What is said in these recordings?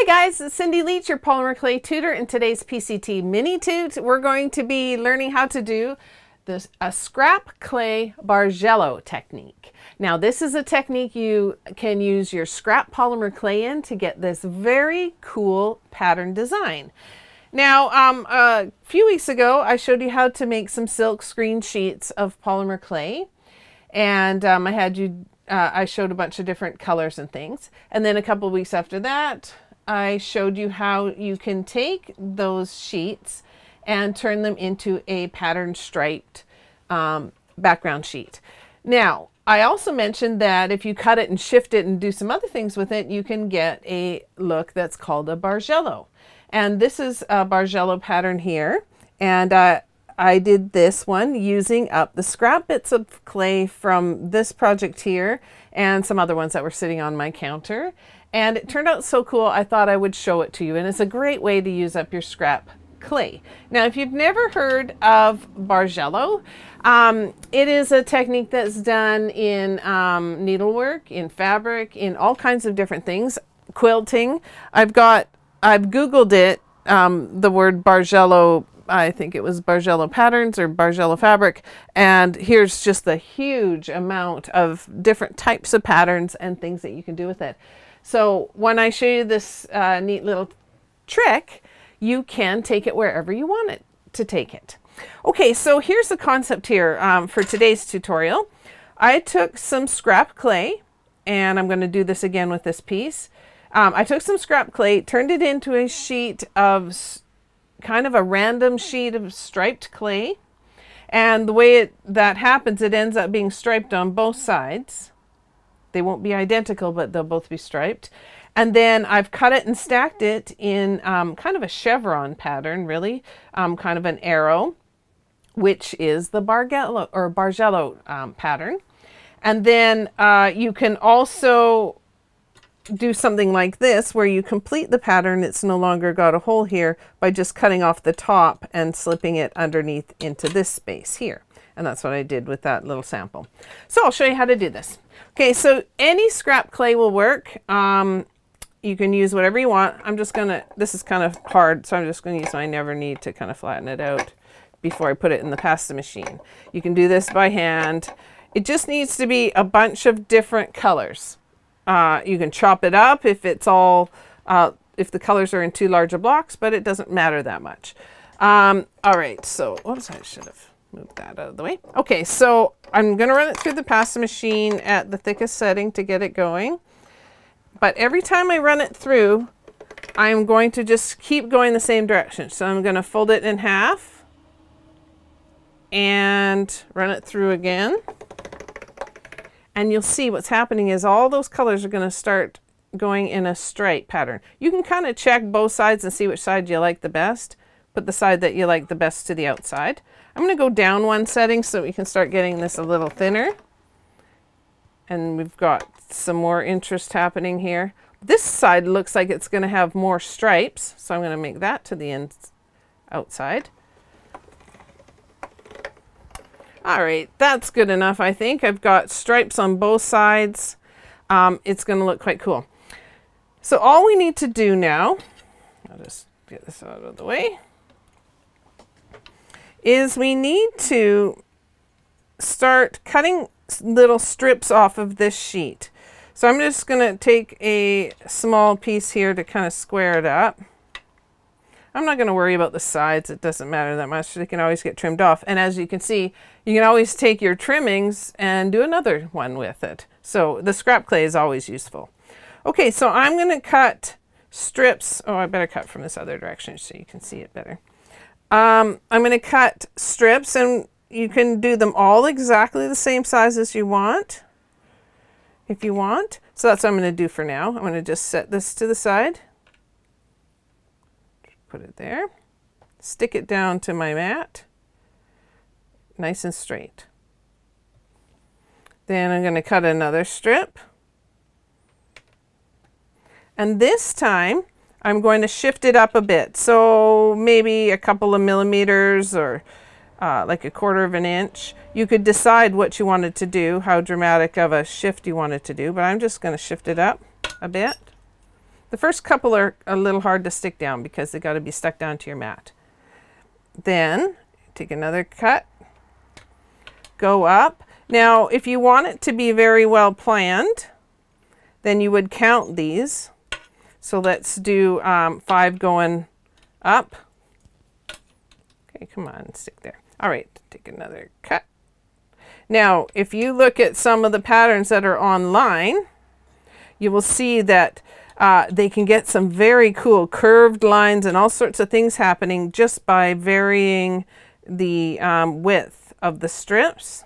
Hi guys, it's Cindy Leach, your polymer clay tutor. In today's PCT mini toot, we're going to be learning how to do a scrap clay Bargello technique. Now this is a technique you can use your scrap polymer clay in to get this very cool pattern design. Now a few weeks ago I showed you how to make some silk screen sheets of polymer clay, and I showed a bunch of different colors and things. And then a couple of weeks after that, I showed you how you can take those sheets and turn them into a pattern striped background sheet. Now, I also mentioned that if you cut it and shift it and do some other things with it, you can get a look that's called a Bargello. And this is a Bargello pattern here. And I did this one using up the scrap bits of clay from this project here and some other ones that were sitting on my counter. And it turned out so cool, I thought I would show it to you. And it's a great way to use up your scrap clay. Now, if you've never heard of Bargello, it is a technique that's done in needlework, in fabric, in all kinds of different things, quilting. I've Googled it, the word Bargello, I think it was Bargello patterns or Bargello fabric, and here's just the huge amount of different types of patterns and things that you can do with it. So when I show you this neat little trick, you can take it wherever you want it to take it. Okay, so here's the concept here for today's tutorial. I took some scrap clay, and I'm going to do this again with this piece. I took some scrap clay, turned it into a sheet of kind of a random sheet of striped clay. And the way that happens, it ends up being striped on both sides. They won't be identical, but they'll both be striped. And then I've cut it and stacked it in kind of a chevron pattern, really, kind of an arrow, which is the Bargello or Bargello pattern. And then you can also do something like this where you complete the pattern. It's no longer got a hole here by just cutting off the top and slipping it underneath into this space here. And that's what I did with that little sample. So I'll show you how to do this. Okay, so any scrap clay will work. You can use whatever you want. This is kind of hard, so I'm just gonna use my Never Need to kind of flatten it out before I put it in the pasta machine. You can do this by hand. It just needs to be a bunch of different colors. You can chop it up if it's all, if the colors are in too large a blocks, but it doesn't matter that much. All right, so, whoops, I should have moved that out of the way. Okay, so I'm gonna run it through the pasta machine at the thickest setting to get it going. But every time I run it through, I'm going to just keep going the same direction. So I'm gonna fold it in half and run it through again. And you'll see what's happening is all those colors are going to start going in a stripe pattern. You can kind of check both sides and see which side you like the best. Put the side that you like the best to the outside. I'm going to go down one setting so we can start getting this a little thinner. And we've got some more interest happening here. This side looks like it's going to have more stripes, so I'm going to make that to the outside. All right, that's good enough, I think. I've got stripes on both sides. It's going to look quite cool. So all we need to do now, I'll just get this out of the way, is we need to start cutting little strips off of this sheet. So I'm just going to take a small piece here to kind of square it up. I'm not going to worry about the sides. It doesn't matter that much. They can always get trimmed off. And as you can see, you can always take your trimmings and do another one with it. So the scrap clay is always useful. Okay, so I'm going to cut strips. Oh, I better cut from this other direction so you can see it better. I'm going to cut strips, and you can do them all exactly the same size as you want, if you want. So that's what I'm going to do for now. I'm going to just set this to the side. Put it there, stick it down to my mat, nice and straight. Then I'm going to cut another strip. And this time I'm going to shift it up a bit. So maybe a couple of millimeters or like 1/4 of an inch. You could decide what you wanted to do, how dramatic of a shift you wanted to do, but I'm just going to shift it up a bit. The first couple are a little hard to stick down because they got to be stuck down to your mat. Then take another cut, go up. Now, if you want it to be very well planned, then you would count these. So let's do 5 going up. Okay, come on, stick there. All right, take another cut. Now, if you look at some of the patterns that are online, you will see that they can get some very cool curved lines and all sorts of things happening just by varying the width of the strips.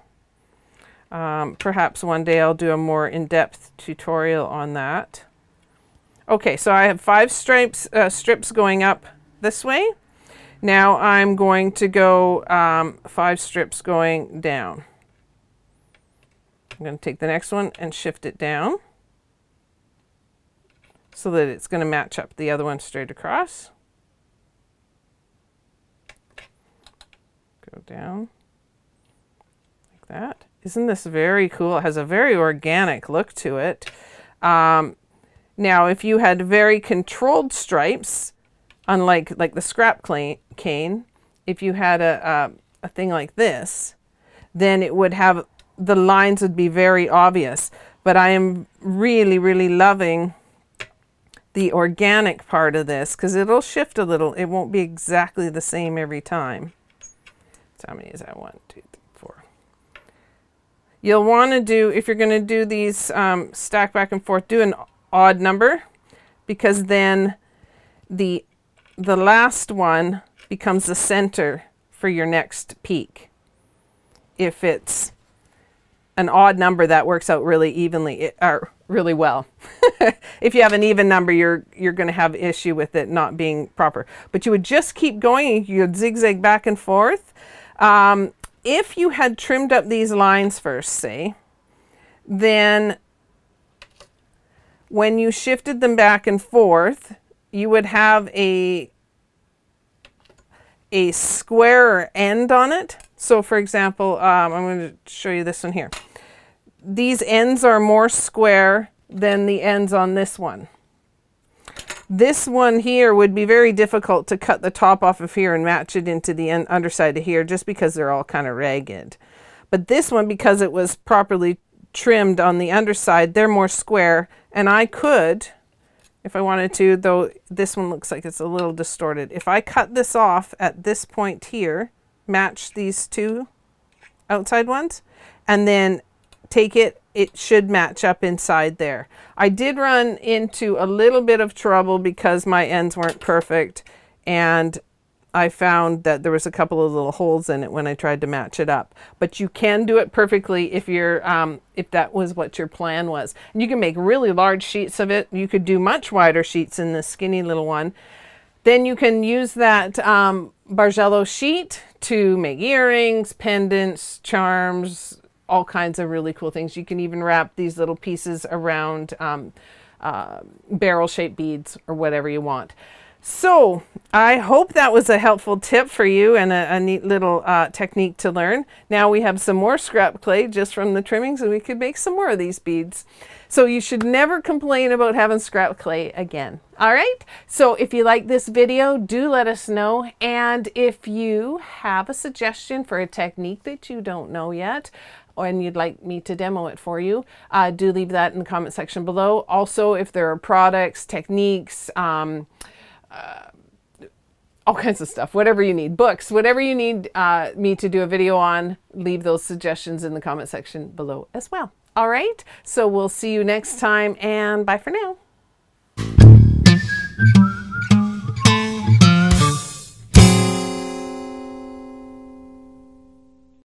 Perhaps one day I'll do a more in-depth tutorial on that. Okay, so I have 5 strips going up this way. Now I'm going to go 5 strips going down. I'm going to take the next one and shift it down so that it's going to match up the other one straight across. Go down like that. Isn't this very cool? It has a very organic look to it. Now, if you had very controlled stripes, unlike the scrap cane, if you had a thing like this, then it would have, the lines would be very obvious. But I am really, really loving the organic part of this because it'll shift a little. It won't be exactly the same every time. So how many is that? 1, 2, 3, 4. You'll want to do, if you're going to do these stack back and forth, do an odd number, because then the last one becomes the center for your next peak. If it's an odd number, that works out really evenly, or really well. If you have an even number, you're going to have issue with it not being proper. But you would just keep going. You would zigzag back and forth. If you had trimmed up these lines first, say, then when you shifted them back and forth, you would have a squarer end on it. So for example, I'm going to show you this one here. These ends are more square than the ends on this one. This one here would be very difficult to cut the top off of here and match it into the underside of here, just because they're all kind of ragged. But this one, because it was properly trimmed on the underside, they're more square, and I could, if I wanted to, though this one looks like it's a little distorted. If I cut this off at this point here, match these two outside ones, and then take it, it should match up inside there. I did run into a little bit of trouble because my ends weren't perfect, and I found that there was a couple of little holes in it when I tried to match it up. But you can do it perfectly if you're if that was what your plan was. And you can make really large sheets of it. You could do much wider sheets in this skinny little one. Then you can use that Bargello sheet to make earrings, pendants, charms, all kinds of really cool things. You can even wrap these little pieces around barrel-shaped beads or whatever you want. So I hope that was a helpful tip for you and a neat little technique to learn. Now we have some more scrap clay just from the trimmings, and we could make some more of these beads. So you should never complain about having scrap clay again. All right, so if you like this video, do let us know. And if you have a suggestion for a technique that you don't know yet, and you'd like me to demo it for you, do leave that in the comment section below. Also, if there are products, techniques, all kinds of stuff, whatever you need, books, whatever you need me to do a video on, leave those suggestions in the comment section below as well. All right, so we'll see you next time, and bye for now.